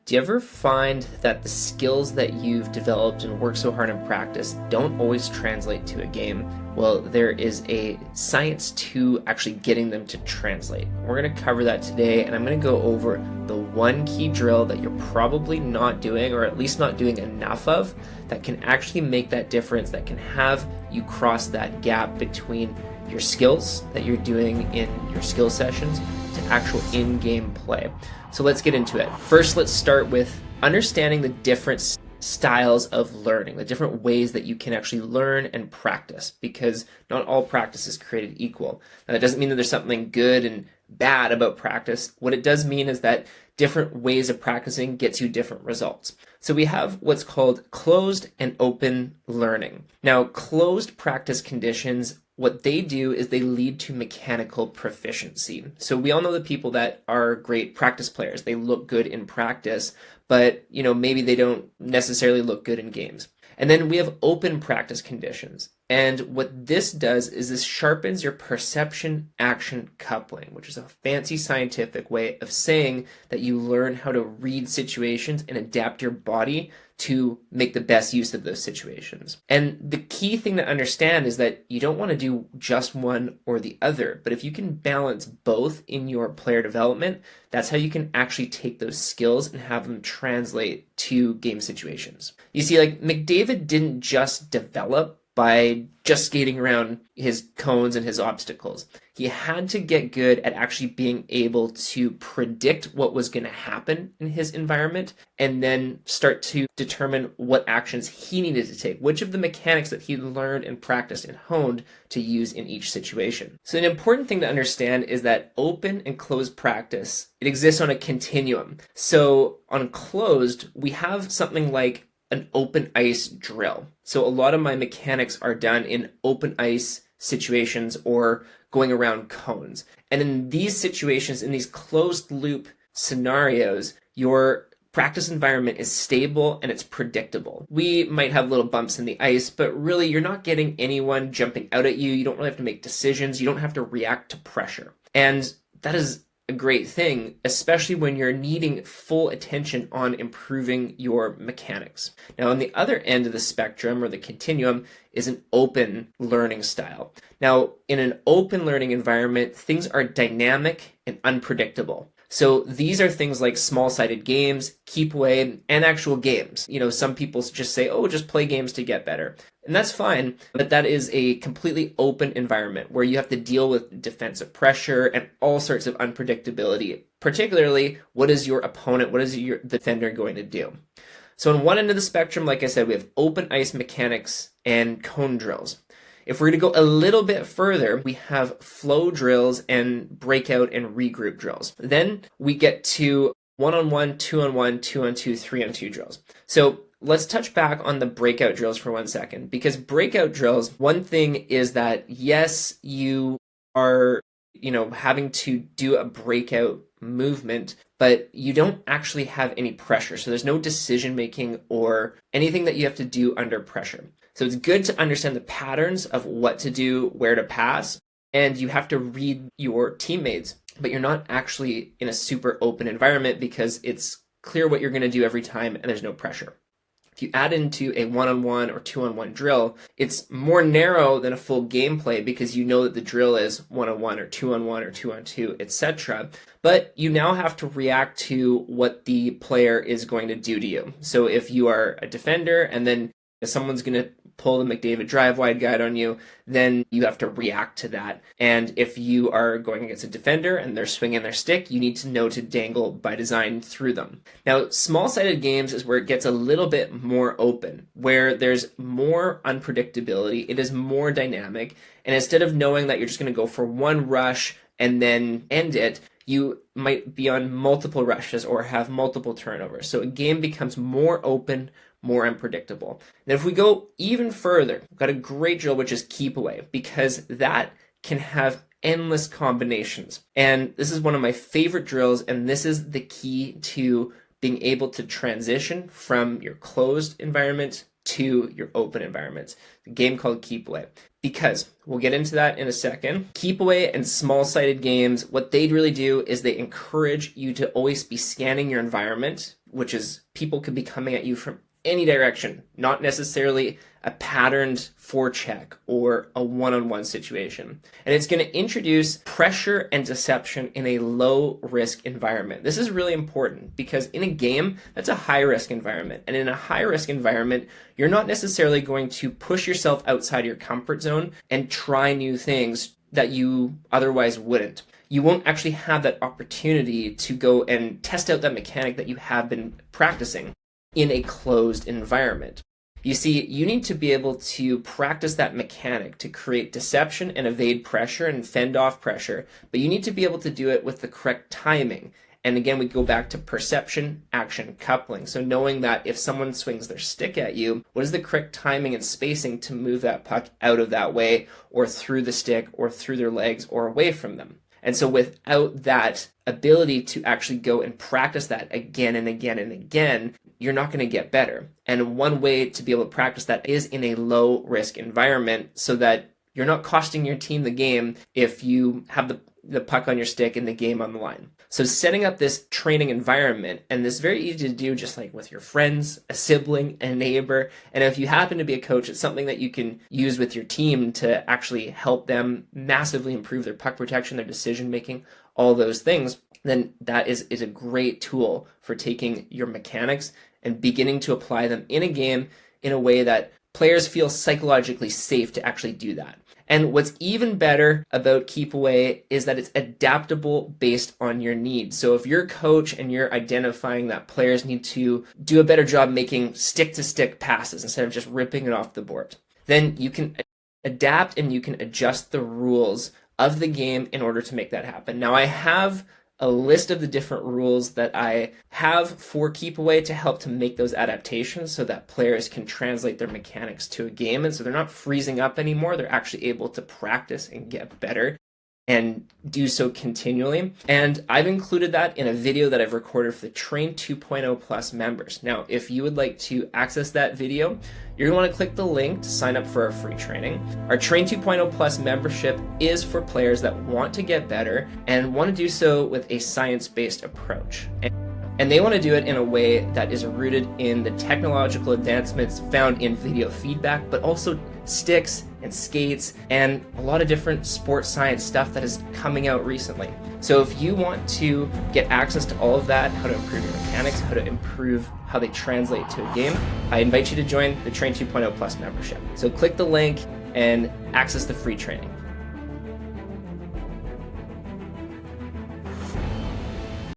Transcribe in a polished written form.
Do you ever find that the skills that you've developed and worked so hard in practice don't always translate to a game? Well, there is a science to actually getting them to translate. We're going to cover that today, and I'm going to go over the one key drill that you're probably not doing, or at least not doing enough of, that can actually make that difference, that can have you cross that gap between your skills that you're doing in your skill sessions to actual in-game play. So let's get into it. First, let's start with understanding the different styles of learning, the different ways that you can actually learn and practice, because not all practice is created equal. Now, that doesn't mean that there's something good and bad about practice. What it does mean is that different ways of practicing gets you different results. So we have what's called closed and open learning. Now, closed practice conditions, what they do is they lead to mechanical proficiency. So we all know the people that are great practice players. They look good in practice, but maybe they don't necessarily look good in games. And then we have open practice conditions. And what this does is this sharpens your perception action coupling, which is a fancy scientific way of saying that you learn how to read situations and adapt your body to make the best use of those situations. And the key thing to understand is that you don't want to do just one or the other, but if you can balance both in your player development, that's how you can actually take those skills and have them translate to game situations. You see, like McDavid didn't just develop by just skating around his cones and his obstacles. He had to get good at actually being able to predict what was going to happen in his environment and then start to determine what actions he needed to take, which of the mechanics that he learned and practiced and honed to use in each situation. So an important thing to understand is that open and closed practice, it exists on a continuum. So on closed, we have something like an open ice drill. So a lot of my mechanics are done in open ice situations or going around cones. And in these situations, in these closed loop scenarios, your practice environment is stable and it's predictable. We might have little bumps in the ice, but really you're not getting anyone jumping out at you. You don't really have to make decisions. You don't have to react to pressure. And that is a great thing, especially when you're needing full attention on improving your mechanics. Now, on the other end of the spectrum or the continuum is an open learning style. Now, in an open learning environment, things are dynamic and unpredictable. So these are things like small-sided games, Keepaway, and actual games. Some people just say, oh, just play games to get better. And that's fine, but that is a completely open environment where you have to deal with defensive pressure and all sorts of unpredictability, particularly what is your opponent, what is your defender going to do. So on one end of the spectrum, like I said, we have open ice mechanics and cone drills. If we're going to go a little bit further, we have flow drills and breakout and regroup drills. Then we get to 1-on-1, 2-on-1, 2-on-2, 3-on-2 drills. So let's touch back on the breakout drills for 1 second, because breakout drills, one thing is that yes, you are, having to do a breakout movement, but you don't actually have any pressure. So there's no decision making or anything that you have to do under pressure. So it's good to understand the patterns of what to do, where to pass, and you have to read your teammates, but you're not actually in a super open environment because it's clear what you're going to do every time and there's no pressure. If you add into a 1-on-1 or 2-on-1 drill, it's more narrow than a full gameplay because you know that the drill is 1-on-1 or 2-on-1 or 2-on-2, etc. But you now have to react to what the player is going to do to you. So if you are a defender and then someone's going to pull the McDavid drive wide guide on you, then you have to react to that. And if you are going against a defender and they're swinging their stick, you need to know to dangle by design through them. Now, small-sided games is where it gets a little bit more open, where there's more unpredictability, it is more dynamic, and instead of knowing that you're just going to go for one rush and then end it, you might be on multiple rushes or have multiple turnovers. So a game becomes more open, more unpredictable. And if we go even further, we've got a great drill, which is Keepaway, because that can have endless combinations. And this is one of my favorite drills, and this is the key to being able to transition from your closed environment to your open environments. The game called Keepaway. Because we'll get into that in a second. Keepaway and small-sided games, what they really do is they encourage you to always be scanning your environment which is people could be coming at you from any direction, not necessarily a patterned forecheck or a one-on-one situation. And it's going to introduce pressure and deception in a low-risk environment. This is really important because in a game, that's a high-risk environment. And in a high-risk environment, you're not necessarily going to push yourself outside your comfort zone and try new things that you otherwise wouldn't. You won't actually have that opportunity to go and test out that mechanic that you have been practicing in a closed environment. You see, you need to be able to practice that mechanic to create deception and evade pressure and fend off pressure, but you need to be able to do it with the correct timing. And again, we go back to perception, action, coupling. So knowing that if someone swings their stick at you, what is the correct timing and spacing to move that puck out of that way or through the stick or through their legs or away from them? And so without that ability to actually go and practice that again and again and again, you're not going to get better. And one way to be able to practice that is in a low risk environment so that you're not costing your team the game if you have the puck on your stick and the game on the line. So setting up this training environment, and this is very easy to do just like with your friends, a sibling, a neighbor. And if you happen to be a coach, it's something that you can use with your team to actually help them massively improve their puck protection, their decision making, all those things. Then that is a great tool for taking your mechanics and beginning to apply them in a game in a way that players feel psychologically safe to actually do that. And what's even better about Keepaway is that it's adaptable based on your needs. So if you're a coach and you're identifying that players need to do a better job making stick-to-stick passes instead of just ripping it off the board, then you can adapt and you can adjust the rules of the game in order to make that happen. Now, I have a list of the different rules that I have for Keepaway to help to make those adaptations so that players can translate their mechanics to a game. And so they're not freezing up anymore. They're actually able to practice and get better and do so continually. And I've included that in a video that I've recorded for the Train 2.0 Plus members. Now, if you would like to access that video, you're going to want to click the link to sign up for our free training. Our Train 2.0 Plus membership is for players that want to get better and want to do so with a science-based approach. And they want to do it in a way that is rooted in the technological advancements found in video feedback, but also sticks and skates and a lot of different sports science stuff that is coming out recently. So if you want to get access to all of that, how to improve your mechanics, how to improve how they translate to a game, I invite you to join the Train 2.0 Plus membership. So click the link and access the free training.